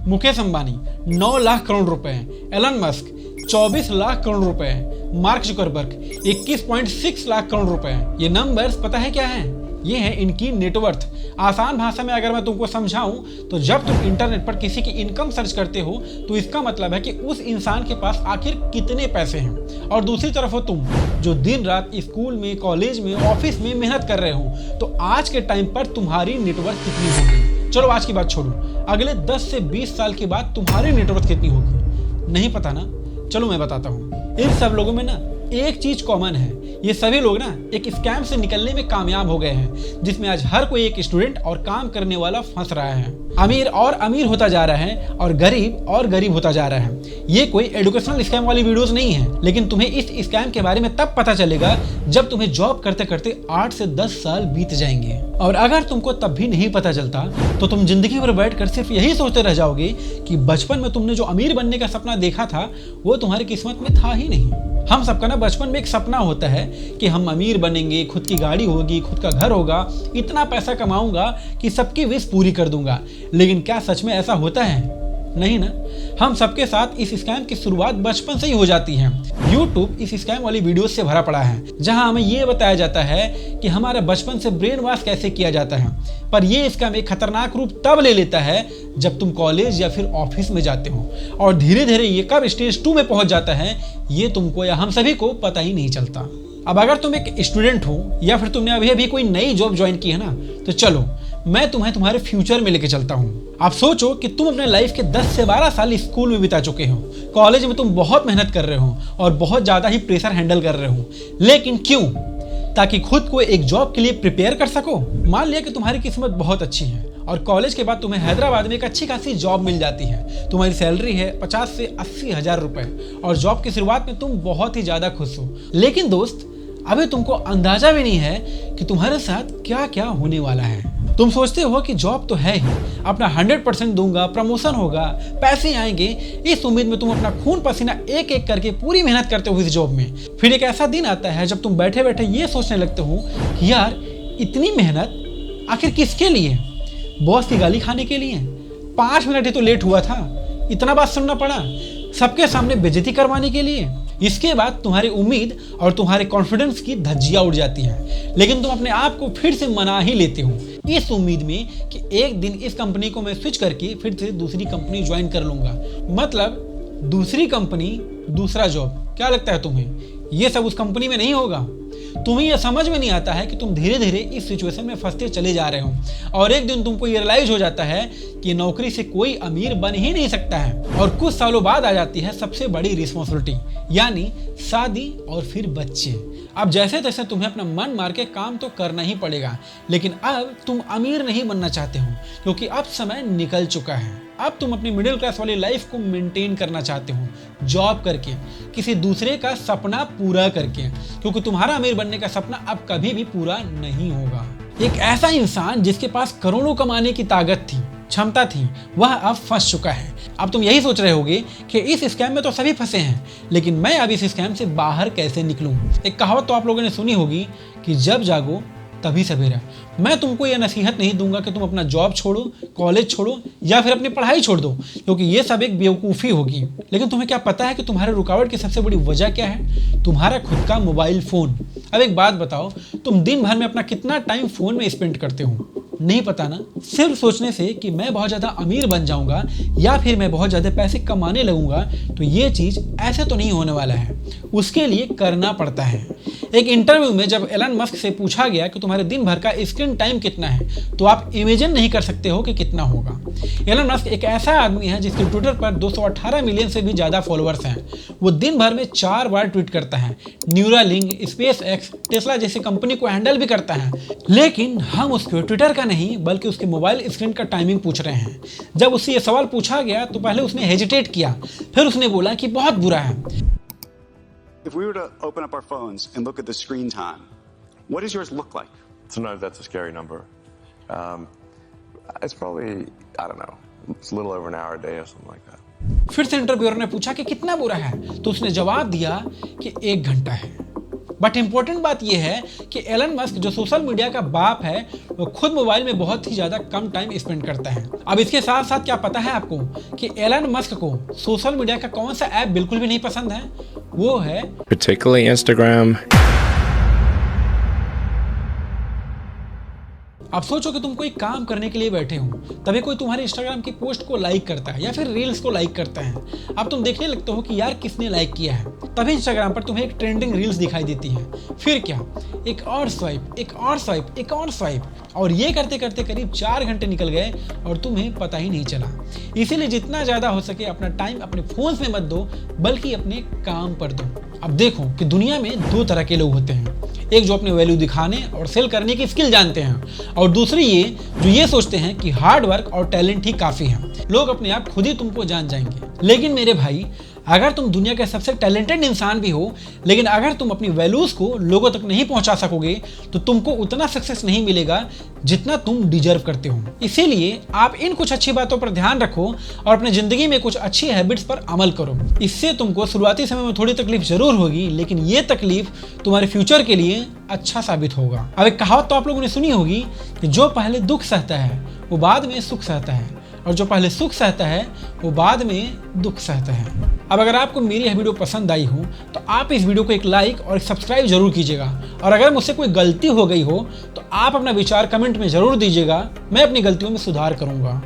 मुकेश अंबानी 9 लाख करोड़ रुपए, Elon Musk 24 lakh crore रुपए, mark Zuckerberg 21.6 lakh crore रुपए। ये नंबर्स पता है क्या है? ये है इनकी नेटवर्थ। आसान भाषा में अगर मैं तुमको समझाऊं तो जब तुम इंटरनेट पर किसी की इनकम सर्च करते हो तो इसका मतलब है कि उस इंसान के पास आखिर कितने पैसे हैं। और दूसरी तरफ हो तुम जो दिन रात स्कूल में, कॉलेज में, ऑफिस में मेहनत कर रहे हो, तो आज के टाइम पर तुम्हारी नेटवर्थ कितनी होगी? चलो आज की बात छोड़ो, अगले 10 से 20 साल के बाद तुम्हारी नेटवर्थ कितनी होगी? नहीं पता ना? चलो मैं बताता हूँ। इन सब लोगों में ना एक चीज कॉमन है, ये सभी लोग ना एक स्कैम से निकलने में कामयाब हो गए हैं, जिसमें आज हर कोई एक स्टूडेंट और काम करने वाला फंस रहा है। अमीर और अमीर होता जा रहा है और गरीब होता जा रहा है। ये कोई एजुकेशनल स्कैम वाली वीडियोस नहीं है, लेकिन तुम्हें इस स्कैम के बारे में तब पता चलेगा जब तुम्हें जॉब करते करते 8 से 10 साल बीत जाएंगे। और अगर तुमको तब भी नहीं पता चलता तो तुम जिंदगी भर बैठकर सिर्फ यही सोचते रह जाओगे कि बचपन में तुमने जो अमीर बनने का सपना देखा था वो तुम्हारी किस्मत में था ही नहीं। हम सबका ना बचपन में एक सपना होता है कि हम अमीर बनेंगे, खुद की गाड़ी होगी, खुद का घर होगा, इतना पैसा कमाऊंगा कि सबकी विश पूरी कर दूंगा। लेकिन क्या सच में ऐसा होता है? नहीं ना। हम सबके साथ इस स्कैम की शुरुआत बचपन से ही हो जाती है। YouTube इस स्कैम वाली वीडियोस से भरा पड़ा है, जहां हमें ये बताया जाता है कि हमारा बचपन से ब्रेन वॉश कैसे किया जाता है। पर ये स्कैम एक खतरनाक रूप तब ले लेता है जब तुम कॉलेज या फिर ऑफिस में जाते हो, और धीरे धीरे ये कब स्टेज 2 में पहुंच जाता है ये तुमको या हम सभी को पता ही नहीं चलता। अब अगर तुम एक स्टूडेंट हो या फिर तुमने अभी कोई नई जॉब ज्वाइन की है ना, तो चलो मैं तुम्हें तुम्हारे फ्यूचर में लेके चलता हूँ। आप सोचो कि तुम अपने लाइफ के 10 से 12 साल स्कूल में बिता चुके हो, कॉलेज में तुम बहुत मेहनत कर रहे हो और बहुत ज्यादा ही प्रेशर हैंडल कर रहे हो, लेकिन क्यों? ताकि खुद को एक जॉब के लिए प्रिपेयर कर सको। मान लिया कि तुम्हारी किस्मत बहुत अच्छी है और कॉलेज के बाद तुम्हें हैदराबाद में एक अच्छी खासी जॉब मिल जाती है। तुम्हारी सैलरी है 50 से 80 हजार रुपए और जॉब की शुरुआत में तुम बहुत ही ज्यादा खुश हो। लेकिन दोस्त, अभी तुमको अंदाजा भी नहीं है कि तुम्हारे साथ क्या क्या होने वाला है। तुम सोचते हो कि जॉब तो है ही, अपना 100% दूंगा, प्रमोशन होगा, पैसे आएंगे, इस उम्मीद में तुम अपना खून पसीना एक एक करके पूरी मेहनत करते हो इस जॉब में। फिर एक ऐसा दिन आता है जब तुम बैठे बैठे ये सोचने लगते हो कि यार इतनी मेहनत आखिर किसके लिए? बॉस की गाली खाने के लिए? 5 मिनट ही तो लेट हुआ था, इतना बात सुनना पड़ा, सबके सामने बेइज्जती करवाने के लिए? इसके बाद तुम्हारी उम्मीद और तुम्हारे कॉन्फिडेंस की धज्जियां उड़ जाती हैं, लेकिन तुम अपने आप को फिर से मना ही लेते हो इस उम्मीद में कि एक दिन इस कंपनी को मैं स्विच करके फिर से दूसरी कंपनी ज्वाइन कर लूंगा। मतलब दूसरी कंपनी, दूसरा जॉब। क्या लगता है तुम्हें ये सब उस कंपनी में नहीं होगा? तुम्हें यह समझ में नहीं आता है कि तुम धीरे धीरे इस सिचुएशन में फंसते चले जा रहे हो और एक दिन तुमको ये रियलाइज हो जाता है कि नौकरी से कोई अमीर बन ही नहीं सकता है। और कुछ सालों बाद आ जाती है सबसे बड़ी रिस्पॉन्सिबिलिटी, यानी शादी और फिर बच्चे। अब जैसे तैसे तुम्हें अपना मन मार के काम तो करना ही पड़ेगा, लेकिन अब तुम अमीर नहीं बनना चाहते हो क्योंकि अब समय निकल चुका है। अब तुम अपनी मिडिल क्लास वाली लाइफ को मेंटेन करना चाहते हो, जॉब करके, किसी दूसरे का सपना पूरा करके, क्योंकि तुम्हारा अमीर बनने का सपना अब कभी भी पूरा नहीं होगा। एक ऐसा इंसान जिसके पास करोड़ों कमाने की ताकत थी, क्षमता थी, वह अब फंस चुका है। अब तुम यही सोच रहे होगे कि इस स्कैम में तो सभी फंसे हैं, लेकिन मैं अब इस स्कैम से बाहर कैसे निकलूं? एक कहावत तो आप लोगों ने सुनी होगी कि जब जागो तभी सवेरा। मैं तुमको यह नसीहत नहीं दूंगा कि तुम अपना जॉब छोड़ो, कॉलेज छोड़ो या फिर अपनी पढ़ाई छोड़ दो, क्योंकि ये सब एक बेवकूफ़ी होगी। लेकिन तुम्हें क्या पता है कि तुम्हारे रुकावट की सबसे बड़ी वजह क्या है? तुम्हारा खुद का मोबाइल फ़ोन। अब एक बात बताओ, तुम दिन भर में अपना कितना टाइम फ़ोन में स्पेंड करते हो? नहीं पता ना? सिर्फ सोचने से कि मैं बहुत ज़्यादा अमीर बन जाऊंगा या फिर मैं बहुत ज़्यादा पैसे कमाने लगूंगा, तो ये चीज़ ऐसे तो नहीं होने वाला है। उसके लिए करना पड़ता है। एक इंटरव्यू में जब एलन मस्क से पूछा गया कि तुम्हारे दिन भर का स्क्रीन टाइम कितना है, तो आप इमेजिन नहीं कर सकते हो कि कितना होगा। एलन मस्क एक ऐसा आदमी है जिसके ट्विटर पर 218 मिलियन से भी ज़्यादा फॉलोअर्स हैं। वो दिन भर में 4 बार ट्वीट करता है, न्यूरालिंक, स्पेस एक्स, टेस्ला जैसी कंपनी को हैंडल भी करता है। लेकिन हम उसके ट्विटर का नहीं बल्कि उसके मोबाइल स्क्रीन का टाइमिंग पूछ रहे हैं। जब उससे ये सवाल पूछा गया तो पहले उसने हेजिटेट किया, फिर उसने बोला कि बहुत बुरा है। If we were to open up our phones and look at the screen time, what does yours look like? Sometimes that's a scary number. It's probably, I don't know, it's a little over an hour a day or something like that. फिर से interviewer ने पूछा कि कितना बुरा है, तो उसने जवाब दिया कि 1 घंटा है। बट इंपॉर्टेंट बात यह है कि एलन मस्क जो सोशल मीडिया का बाप है वो खुद मोबाइल में बहुत ही ज्यादा कम टाइम स्पेंड करता है। अब इसके साथ साथ क्या पता है आपको कि एलन मस्क को सोशल मीडिया का कौन सा ऐप बिल्कुल भी नहीं पसंद है? वो है Particularly Instagram. अब सोचो कि तुम कोई काम करने के लिए बैठे हो, तभी कोई तुम्हारे इंस्टाग्राम की पोस्ट को लाइक करता है या फिर रील्स को लाइक करता है। अब तुम देखने लगते हो कि यार किसने लाइक किया है, तभी इंस्टाग्राम पर तुम्हें एक ट्रेंडिंग रील्स दिखाई देती है। फिर क्या, एक और स्वाइप, एक और स्वाइप, एक और स्वाइप, और ये करते करते करीब 4 घंटे निकल गए और तुम्हें पता ही नहीं चला। इसीलिए जितना ज़्यादा हो सके अपना टाइम अपने फोन में मत दो, बल्कि अपने काम पर दो। अब देखो कि दुनिया में 2 तरह के लोग होते हैं, एक जो अपने वैल्यू दिखाने और सेल करने की स्किल जानते हैं, और दूसरे ये जो ये सोचते हैं कि हार्ड वर्क और टैलेंट ही काफ़ी है। लोग अपने आप खुद ही तुमको जान जाएंगे। लेकिन मेरे भाई, अगर तुम दुनिया के सबसे टैलेंटेड इंसान भी हो, लेकिन अगर तुम अपनी वैल्यूज़ को लोगों तक नहीं पहुंचा सकोगे तो तुमको उतना सक्सेस नहीं मिलेगा जितना तुम डिजर्व करते हो। इसीलिए आप इन कुछ अच्छी बातों पर ध्यान रखो और अपनी ज़िंदगी में कुछ अच्छी हैबिट्स पर अमल करो। इससे तुमको शुरुआती समय में थोड़ी तकलीफ जरूर होगी, लेकिन ये तकलीफ तुम्हारे फ्यूचर के लिए अच्छा साबित होगा। अब एक कहावत तो आप लोगों ने सुनी होगी कि जो पहले दुख सहता है वो बाद में सुख सहता है, और जो पहले सुख सहता है वो बाद में दुख सहता है। अब अगर आपको मेरी यह वीडियो पसंद आई हो तो आप इस वीडियो को एक लाइक और एक सब्सक्राइब जरूर कीजिएगा, और अगर मुझसे कोई गलती हो गई हो तो आप अपना विचार कमेंट में जरूर दीजिएगा, मैं अपनी गलतियों में सुधार करूंगा।